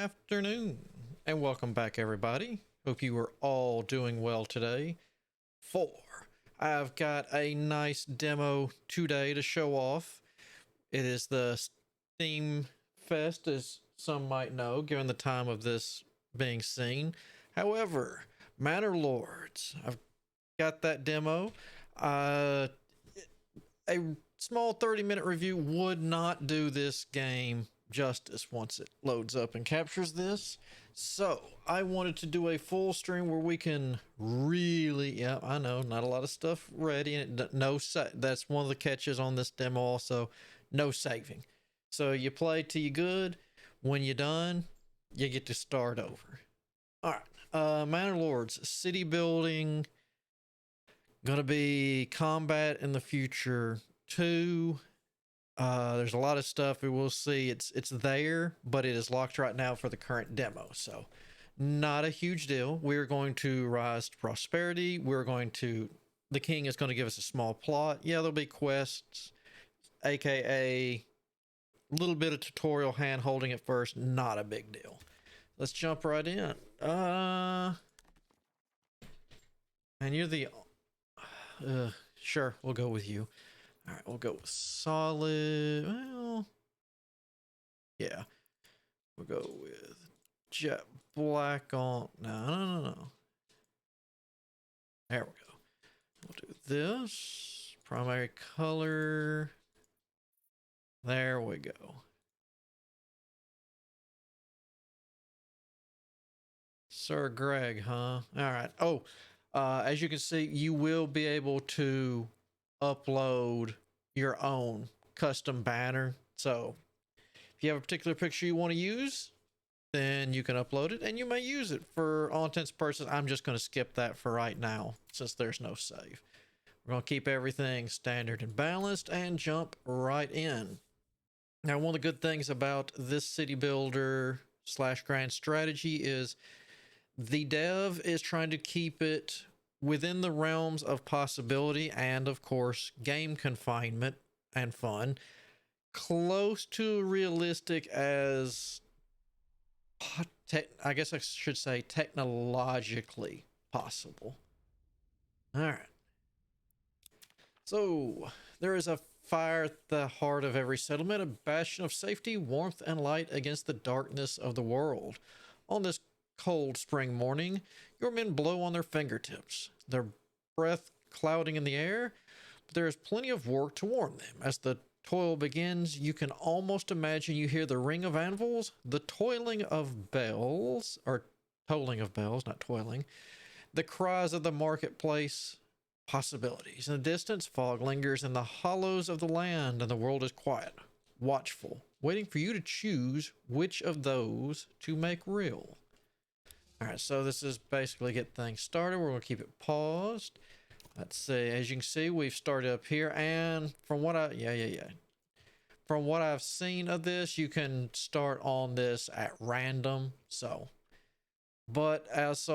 Afternoon and welcome back, everybody. Hope you are all doing well today. I've got a nice demo today to show off. It is the Steam Fest, as some might know, given the time of this being seen. However, Manor Lords, I've got that demo. A small 30-minute review would not do this game justice once it loads up and captures this. So I wanted to do a full stream where we can really, yeah, I know, not a lot of stuff ready, and that's one of the catches on this demo. Also, no saving. So you play till you good. When you're done, you get to start over. All right, Manor Lords, city building. Gonna be combat in the future too. There's a lot of stuff we will see. It's there, but it is locked right now for the current demo. So not a huge deal. We're going to rise to prosperity. The king is going to give us a small plot. Yeah, there'll be quests, aka a little bit of tutorial hand holding at first. Not a big deal. Let's jump right in. And you're the sure, we'll go with you. All right, we'll go with solid. Well, yeah, we'll go with jet black on. No. There we go. We'll do this primary color. There we go. Sir Greg, huh? All right. Oh, as you can see, you will be able to upload your own custom banner. So if you have a particular picture you want to use, then you can upload it and you may use it for all intents and purposes. I'm just going to skip that for right now since there's no save. We're going to keep everything standard and balanced and jump right in. Now, one of the good things about this city builder / grand strategy is the dev is trying to keep it within the realms of possibility and, of course, game confinement and fun, close to realistic as, I guess I should say, technologically possible. All right. So there is a fire at the heart of every settlement, a bastion of safety, warmth, and light against the darkness of the world. On this cold spring morning, your men blow on their fingertips, their breath clouding in the air, but there is plenty of work to warm them. As the toil begins, you can almost imagine you hear the ring of anvils, the toiling of bells, or tolling of bells, not toiling, the cries of the marketplace, possibilities. In the distance, fog lingers in the hollows of the land, and the world is quiet, watchful, waiting for you to choose which of those to make real. All right, so this is basically get things started. We're going to keep it paused. Let's see. As you can see, we've started up here, and from what from what I've seen of this, you can start on this at random. So, but as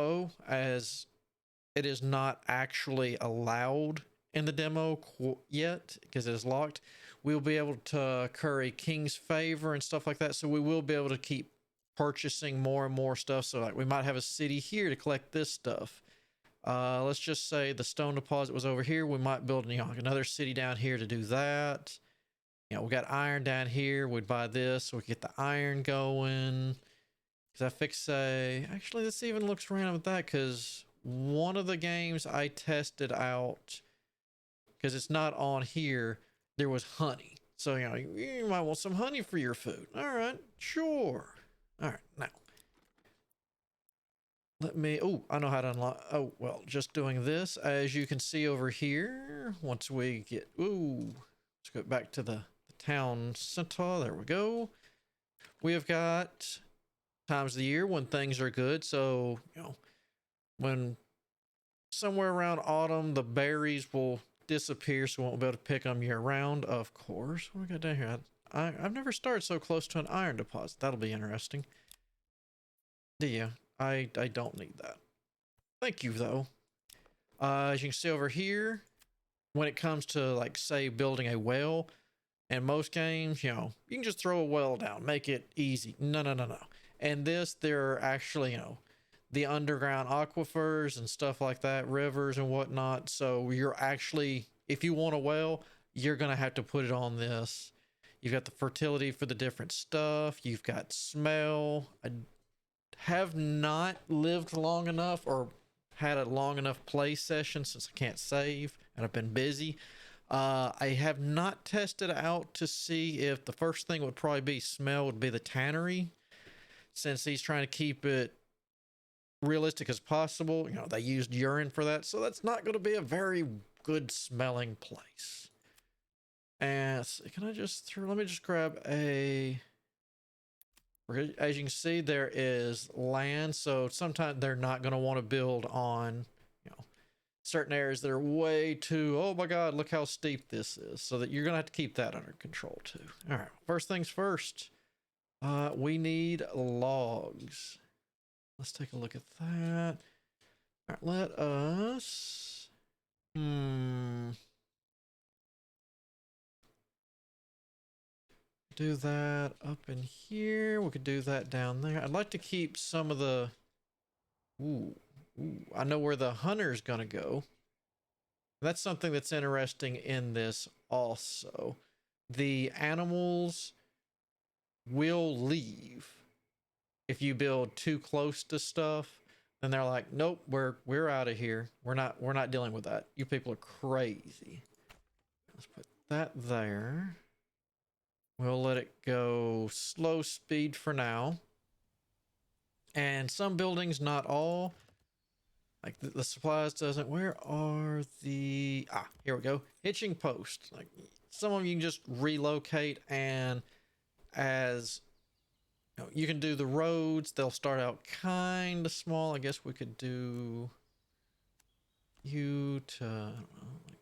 it is not actually allowed in the demo yet because it is locked, we'll be able to curry king's favor and stuff like that. So we will be able to keep purchasing more and more stuff. So like we might have a city here to collect this stuff. Let's just say the stone deposit was over here. We might build another city down here to do that. We got iron down here. We'd buy this so we get the iron going. Because actually this even looks random with that, because one of the games I tested out, because it's not on here, there was honey. So you might want some honey for your food. All right, sure. All right, now I know how to unlock. Just doing this, as you can see over here, once we get, let's go back to the town center. There we go. We have got times of the year when things are good. So, when somewhere around autumn, the berries will disappear, so we won't be able to pick them year round, of course. What we got down here? I've never started so close to an iron deposit. That'll be interesting. Yeah, I don't need that. Thank you, though. As you can see over here, when it comes to, like, say, building a well, in most games, you can just throw a well down, make it easy. No. And this, there are actually, you know, the underground aquifers and stuff like that, rivers and whatnot. So you're actually, if you want a well, you're going to have to put it on this. You've got the fertility for the different stuff. You've got smell. I have not lived long enough or had a long enough play session since I can't save and I've been busy. I have not tested out to see if the first thing would probably be smell would be the tannery, since he's trying to keep it realistic as possible. You know, they used urine for that, so that's not going to be a very good smelling place. And can I just throw, let me just grab a, as you can see, there is land, so sometimes they're not going to want to build on, you know, certain areas that are way too, oh my god, look how steep this is, so that you're going to have to keep that under control too. All right, first things first, we need logs. Let's take a look at that. All right, let us do that up in here. We could do that down there. I'd like to keep some of the, ooh, I know where the hunter's gonna go. That's something that's interesting in this also. The animals will leave if you build too close to stuff. Then they're like, nope, we're out of here. We're not dealing with that. You people are crazy. Let's put that there. We'll let it go slow speed for now. And some buildings, not all, like the supplies doesn't. Where are the, here we go. Hitching posts. Like some of them you can just relocate, and as you know, you can do the roads. They'll start out kind of small. I guess we could do you to, I don't know, like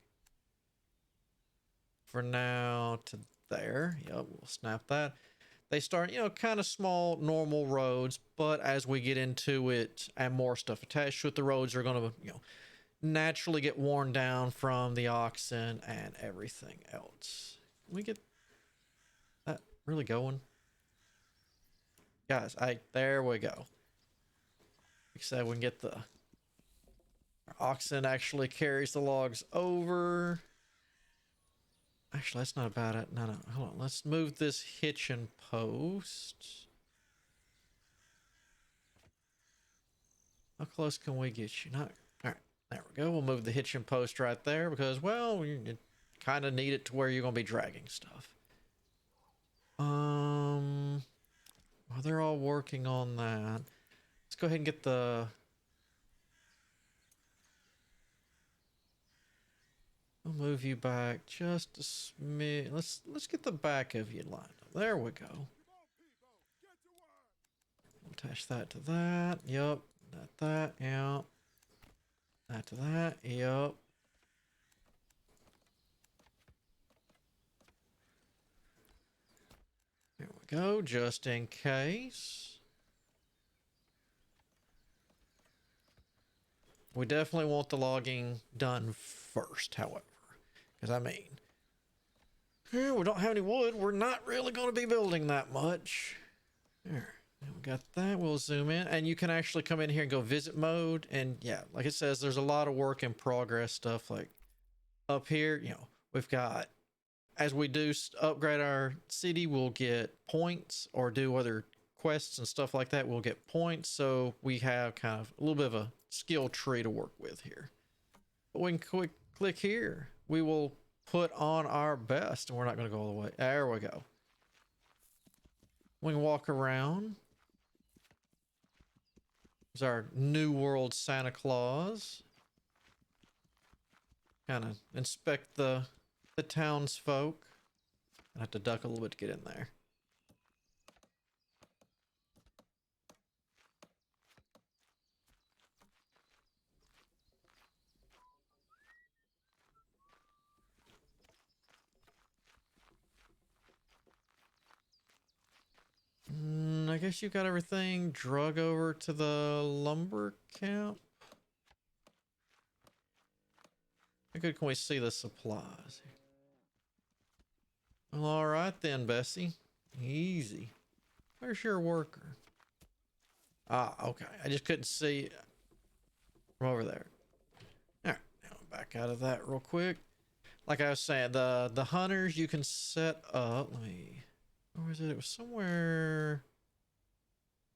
for now to there. Yep, we'll snap that. They start, you know, kind of small, normal roads, but as we get into it and more stuff attached to it, the roads are going to, you know, naturally get worn down from the oxen and everything else. Can we get that really going? Guys, there we go. Like I said, we can get the oxen actually carries the logs over. Actually, that's not about it. No, hold on. Let's move this hitching post. How close can we get you? Not. All right, there we go. We'll move the hitching post right there because, well, you kind of need it to where you're going to be dragging stuff. While they're all working on that, let's go ahead and get the. I'll move you back just a smidge. Let's get the back of you lined up. There we go. Attach that to that. Yep. That. Yep. That to that. Yep. There we go. Just in case. We definitely want the logging done first, however. Because, I mean, we don't have any wood. We're not really going to be building that much. There. We got that. We'll zoom in. And you can actually come in here and go visit mode. And, yeah, like it says, there's a lot of work in progress stuff. Like, up here, you know, we've got, as we do upgrade our city, we'll get points, or do other quests and stuff like that. We'll get points. So we have kind of a little bit of a skill tree to work with here. But we can click here. We will put on our best, and we're not going to go all the way. There we go. We can walk around. There's our New World Santa Claus. Kind of inspect the townsfolk. I have to duck a little bit to get in there. I guess you got everything drug over to the lumber camp. How good can we see the supplies? Well, all right then, Bessie. Easy. Where's your worker? Ah, okay. I just couldn't see from over there. All right, now back out of that real quick. Like I was saying, the hunters you can set up. Let me. Where was it? It was somewhere.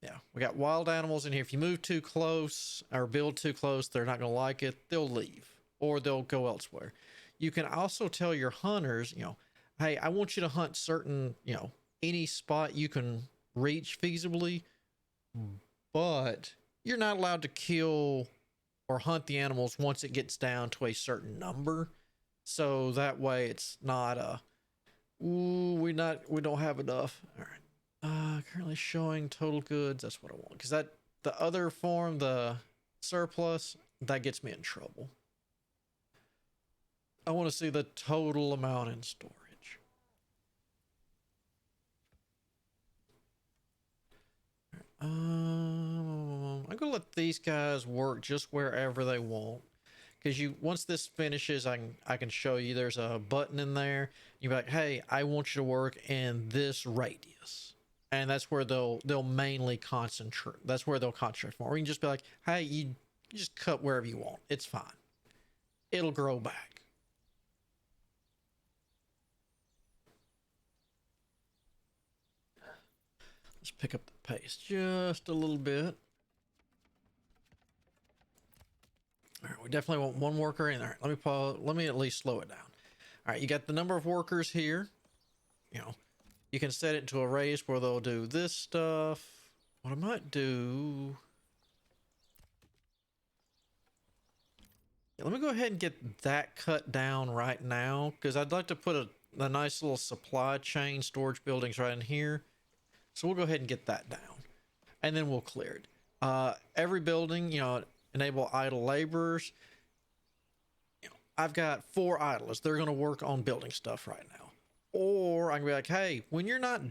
Yeah, we got wild animals in here. If you move too close or build too close, they're not going to like it. They'll leave or they'll go elsewhere. You can also tell your hunters, hey, I want you to hunt certain, any spot you can reach feasibly, but you're not allowed to kill or hunt the animals once it gets down to a certain number. So that way it's not a, ooh, we don't have enough. All right. Currently showing total goods. That's what I want. Because that, the other form, the surplus, that gets me in trouble. I want to see the total amount in storage. I'm gonna let these guys work just wherever they want. Because you, once this finishes, I can show you. There's a button in there. You be like, hey, I want you to work in this radius, and that's where they'll mainly concentrate. That's where they'll concentrate more. Or you can just be like, hey, you just cut wherever you want. It's fine. It'll grow back. Let's pick up the pace just a little bit. All right, we definitely want one worker in there. Let me pause. Let me at least slow it down. All right, you got the number of workers here. You can set it to a race where they'll do this stuff. What I might do. Yeah, let me go ahead and get that cut down right now because I'd like to put a nice little supply chain storage buildings right in here. So we'll go ahead and get that down and then we'll clear it. Every building, enable idle laborers. I've got 4 idlers. They're going to work on building stuff right now. Or I can be like, hey, when you're not,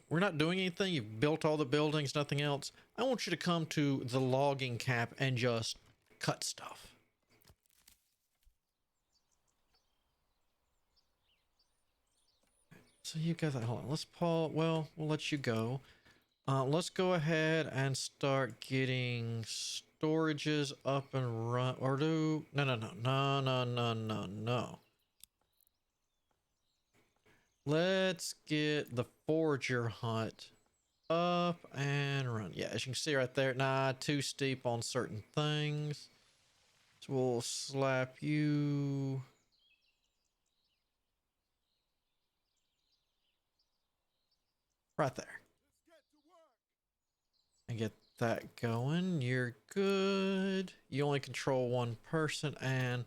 we're not doing anything, you've built all the buildings, nothing else, I want you to come to the logging camp and just cut stuff. So you got that. Hold on. Let's pause. Well, we'll let you go. Let's go ahead and start getting storages up and run. Or do no. Let's get the forager hunt up and run. Yeah, as you can see right there, nah, too steep on certain things. So we'll slap you. Right there. And get that going. You're good. You only control one person, and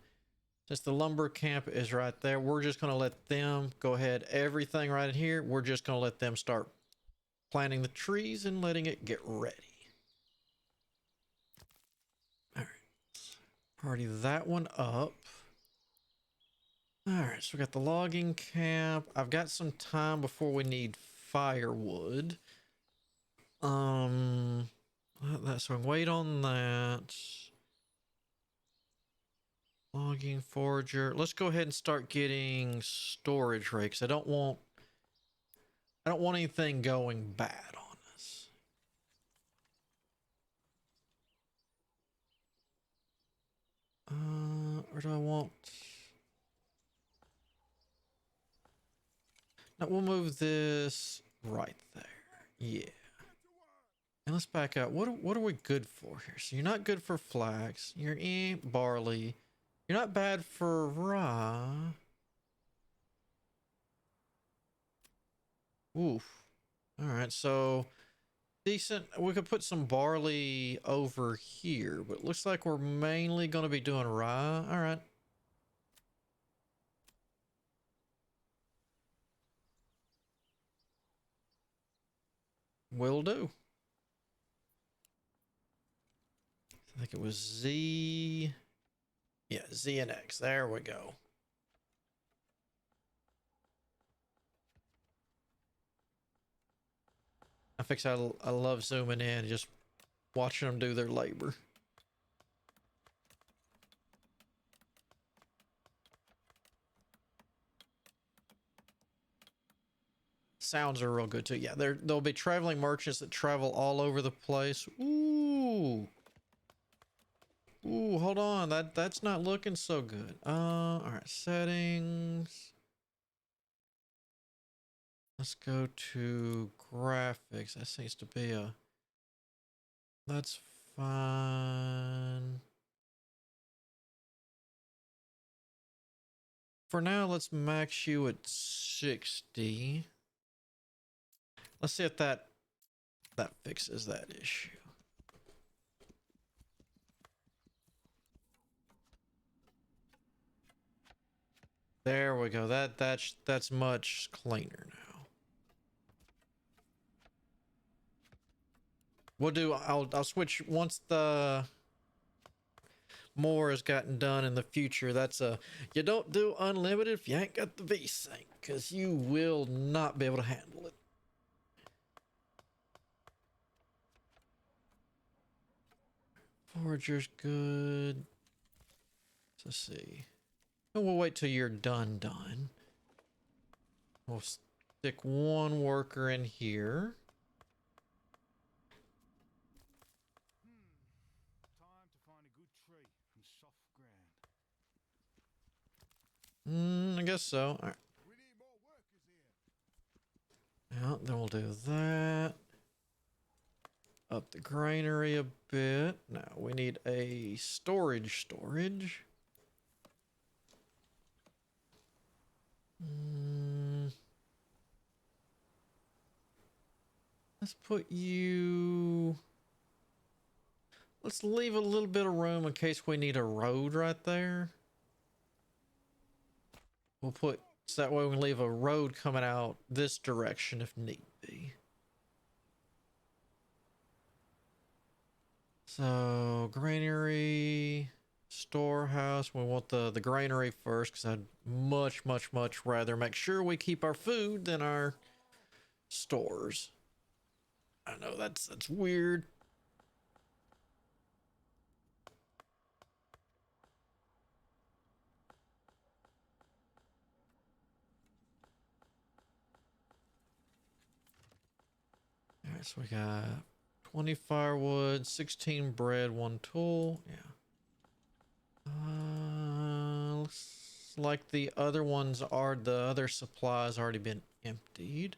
since the lumber camp is right there, we're just going to let them go ahead. Everything right in here, we're just going to let them start planting the trees and letting it get ready. All right. Party that one up. All right, so we got the logging camp. I've got some time before we need firewood. So I'm wait on that. Logging forager. Let's go ahead and start getting storage rakes. I don't want anything going bad on us. Or do I want? No, we'll move this right there. Yeah. And let's back up. What are we good for here? So you're not good for flax. You're barley. You're not bad for rye. Oof. All right, so decent. We could put some barley over here, but it looks like we're mainly going to be doing rye. All right. Will do. I think it was Z. Yeah, Z and X. There we go. I love zooming in and just watching them do their labor. Sounds are real good too. Yeah, there'll be traveling merchants that travel all over the place. Ooh. Ooh, hold on. That's not looking so good. All right, settings. Let's go to graphics. That seems to be a. That's fine. For now, let's max you at 60. Let's see if that fixes that issue. There we go. That's much cleaner now. I'll switch once the more has gotten done in the future. That's you don't do unlimited if you ain't got the V-Sync, because you will not be able to handle it. Forager's good. Let's see. And we'll wait till you're done. We'll stick one worker in here. Time to find a good tree and soft ground. I guess so. All right. We need more workers here. Yeah, then we'll do that. Up the granary a bit. Now we need a storage. Let's put you. Let's leave a little bit of room in case we need a road right there. We'll put, so that way we can leave a road coming out this direction if need be. So granary, storehouse. We want the granary first because I'd much rather make sure we keep our food than our stores. I know that's weird. All right, so we got 20 firewood, 16 bread, 1 tool. Yeah. Looks like the other supplies already been emptied.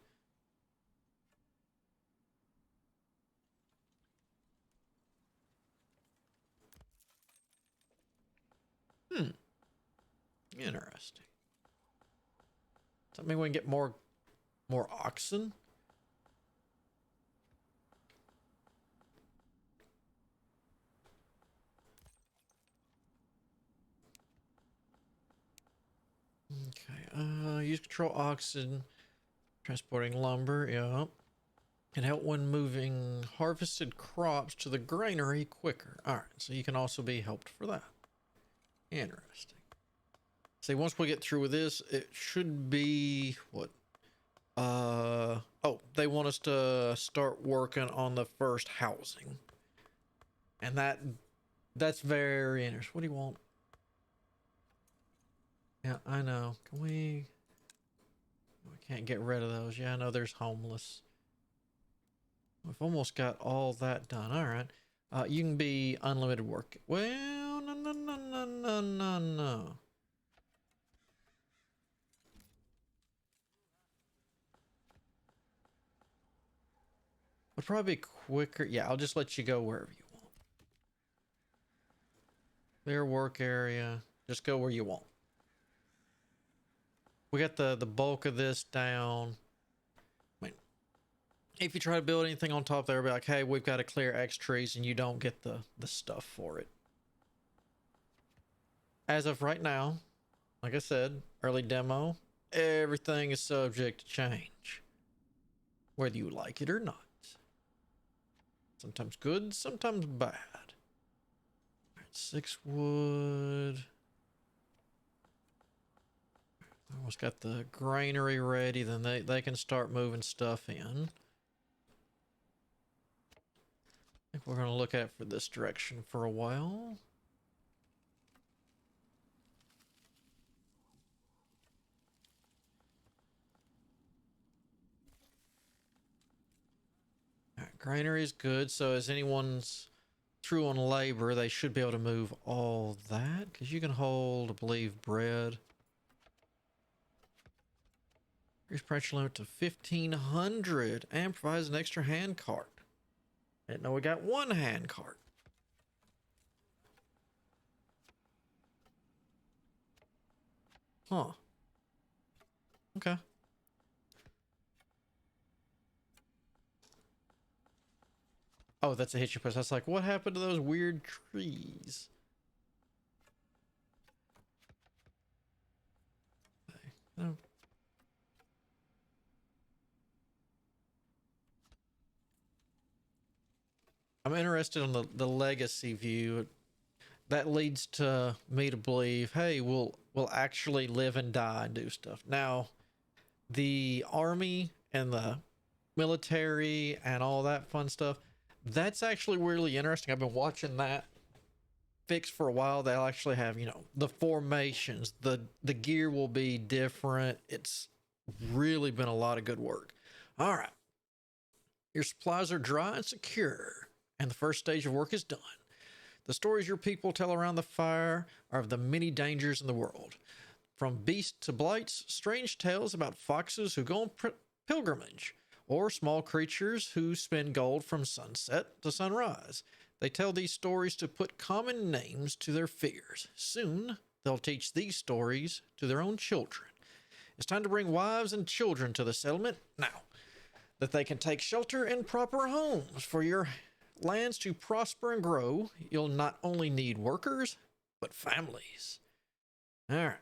Interesting. Does that mean we can get more oxen? Okay, use control oxen, transporting lumber, yeah. Can help when moving harvested crops to the granary quicker. All right, so you can also be helped for that. Interesting. See, once we get through with this, it should be, what? Oh, they want us to start working on the first housing. And that's very interesting. What do you want? Yeah, I know. Can we can't get rid of those. Yeah, I know there's homeless. We've almost got all that done. All right. You can be unlimited work. Well, no. Would probably be quicker. Yeah, I'll just let you go wherever you want. Clear work area. Just go where you want. We got the bulk of this down. I mean, if you try to build anything on top there, be like, hey, we've got to clear X trees, and you don't get the stuff for it. As of right now, like I said, early demo, everything is subject to change, whether you like it or not. Sometimes good, sometimes bad. All right, 6 wood. Almost got the granary ready, then they can start moving stuff in. I think we're going to look at for this direction for a while. All right, granary is good. So as anyone's through on labor, they should be able to move all that because you can hold, I believe, bread. Increase pressure limit to 1,500 and provides an extra hand cart. I didn't know we got one hand cart. Huh. Okay. Oh, that's a hitching post. I was like, what happened to those weird trees? Oh. I'm interested in the legacy view. That leads to me to believe, hey, we'll actually live and die and do stuff. Now, the army and the military and all that fun stuff, that's actually really interesting. I've been watching that fix for a while. They'll actually have, you know, the formations, the gear will be different. It's really been a lot of good work. All right. Your supplies are dry and secure, and the first stage of work is done. The stories your people tell around the fire are of the many dangers in the world. From beasts to blights, strange tales about foxes who go on pilgrimage, or small creatures who spend gold from sunset to sunrise. They tell these stories to put common names to their fears. Soon, they'll teach these stories to their own children. It's time to bring wives and children to the settlement now, that they can take shelter in proper homes. For your lands to prosper and grow, you'll not only need workers, but families. All right.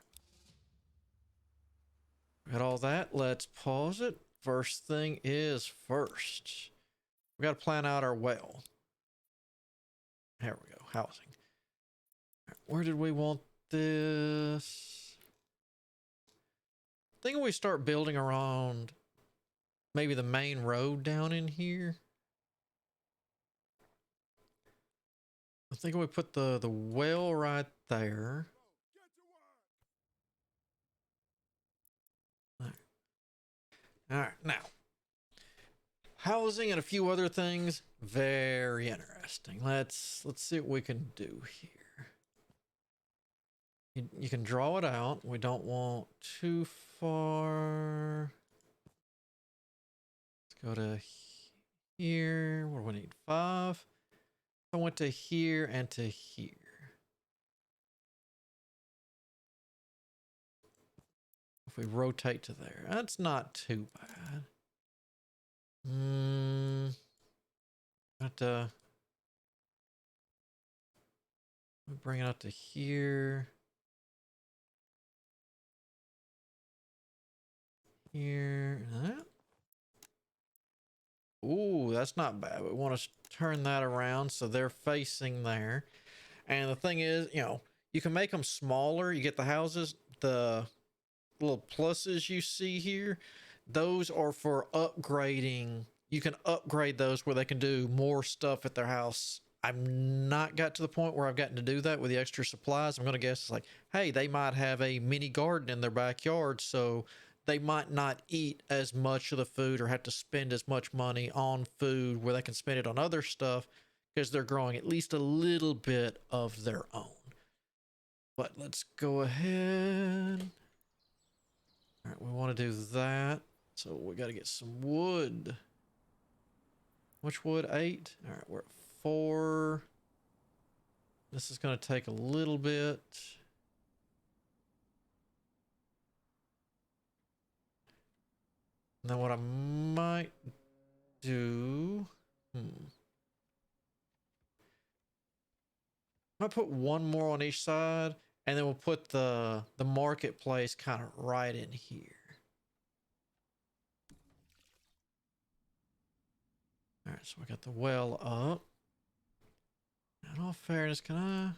Got all that. Let's pause it. First thing is first. We got to plan out our well. There we go. Housing. Where did we want this? I think we start building around maybe the main road down in here. I think we put the well right there. All right, now housing and a few other things, very interesting. Let's see what we can do here. You can draw it out. We don't want too far. Let's go to here. What do we need? 5. I went to here and to here. If we rotate to there, that's not too bad. But bring it up to here. Here. Ooh, that's not bad. We want to turn that around so they're facing there. And the thing is, you know, you can make them smaller. You get the houses, the little pluses you see here. Those are for upgrading. You can upgrade those where they can do more stuff at their house. I've not got to the point where I've gotten to do that with the extra supplies. I'm going to guess it's like, hey, they might have a mini garden in their backyard, so they might not eat as much of the food or have to spend as much money on food where they can spend it on other stuff because they're growing at least a little bit of their own. But let's go ahead. All right, we want to do that. So we got to get some wood. Which wood? 8. All right, we're at 4. This is going to take a little bit. And then what I might do, I might put one more on each side, and then we'll put the marketplace kind of right in here. All right, so we got the well up. In all fairness, can I?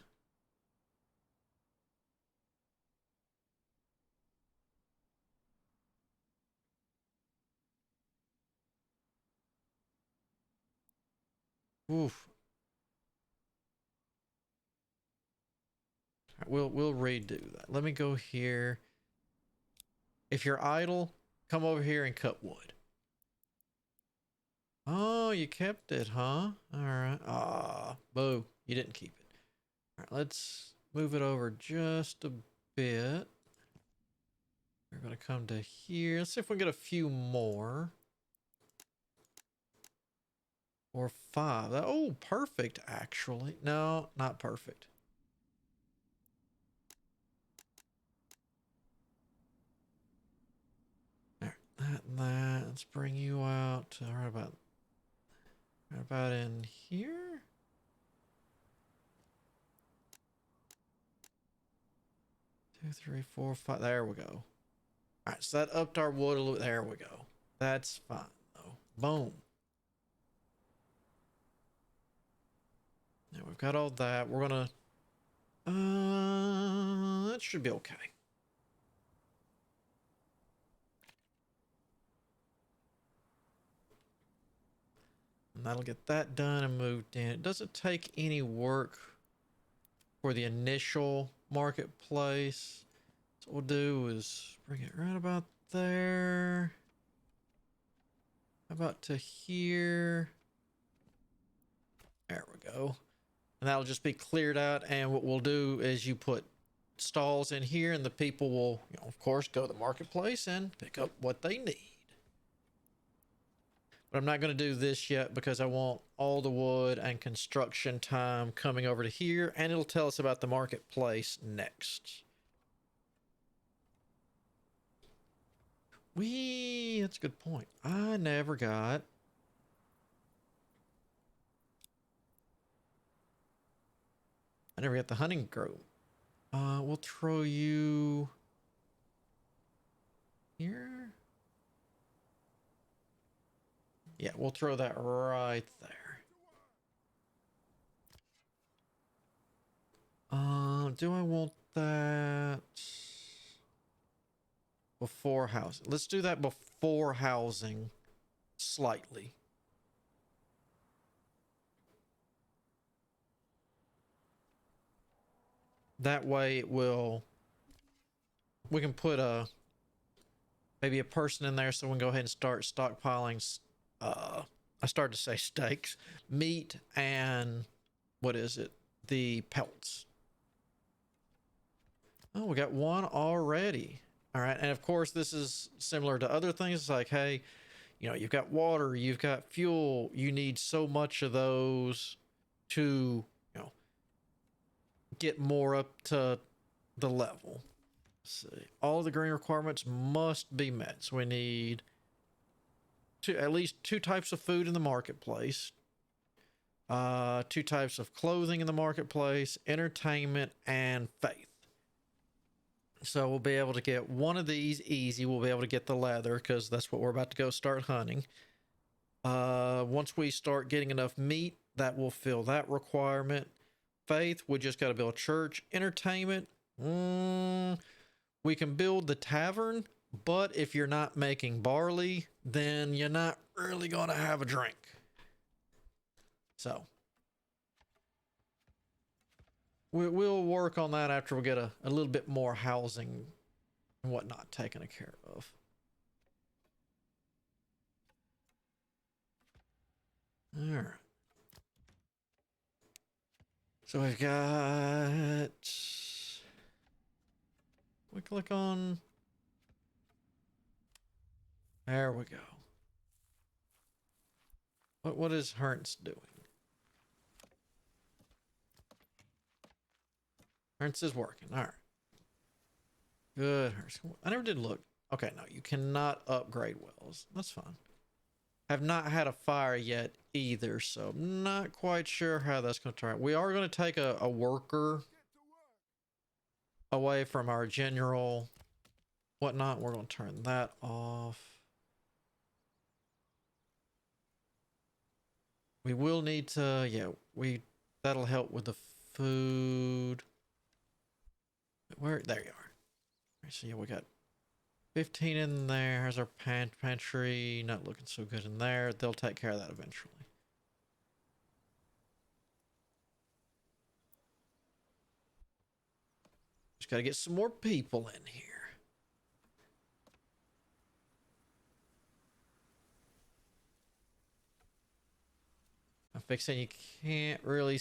Oof. Right, we'll redo that. Let me go here. If you're idle, come over here and cut wood. Oh, you kept it, huh? All right. Ah, boo. You didn't keep it. All right, let's move it over just a bit. We're going to come to here. Let's see if we can get a few more. Or 5. Oh, perfect, actually. No, not perfect. All right, that. Let's bring you out. Right about in here. Two, three, four, five. There we go. All right, so that upped our wood a little. There we go. That's fine, though. Boom. Now we've got all that. We're gonna. That should be okay. And that'll get that done and moved in. It doesn't take any work for the initial marketplace. So what we'll do is bring it right about there. How about to here? There we go. And that'll just be cleared out. And what we'll do is you put stalls in here and the people will, of course, go to the marketplace and pick up what they need. But I'm not going to do this yet because I want all the wood and construction time coming over to here, and it'll tell us about the marketplace next. That's a good point. I never got... the hunting group. We'll throw you... here? Yeah, we'll throw that right there. Do I want that before housing? Let's do that before housing slightly. That way it will... we can put maybe a person in there so we can go ahead and start stockpiling. I started to say steaks, meat, and what is it? The pelts. Oh, we got one already. All right. And of course, this is similar to other things. It's like, hey, you've got water, you've got fuel. You need so much of those to, get more up to the level. Let's see. All of the green requirements must be met. So we need at least 2 types of food in the marketplace, 2 types of clothing in the marketplace, entertainment, and faith. So we'll be able to get one of these easy. We'll be able to get the leather because that's what we're about to go start hunting. Once we start getting enough meat, that will fill that requirement. Faith, we just got to build a church. Entertainment, we can build the tavern, but if you're not making barley, then you're not really going to have a drink. So we'll work on that after we get a little bit more housing and whatnot taken care of. All right. So we've got... we click on... there we go. What is Hertz doing? Hertz is working. All right. Good. Hertz. I never did look. Okay, no, you cannot upgrade wells. That's fine. Have not had a fire yet either, so I'm not quite sure how that's going to turn out. We are going to take a worker away from our general whatnot. We're going to turn that off. We will need to, that'll help with the food. There you are. All right, so yeah, we got 15 in there. Here's our pantry. Not looking so good in there. They'll take care of that eventually. Just got to get some more people in here. I'm fixing, you can't really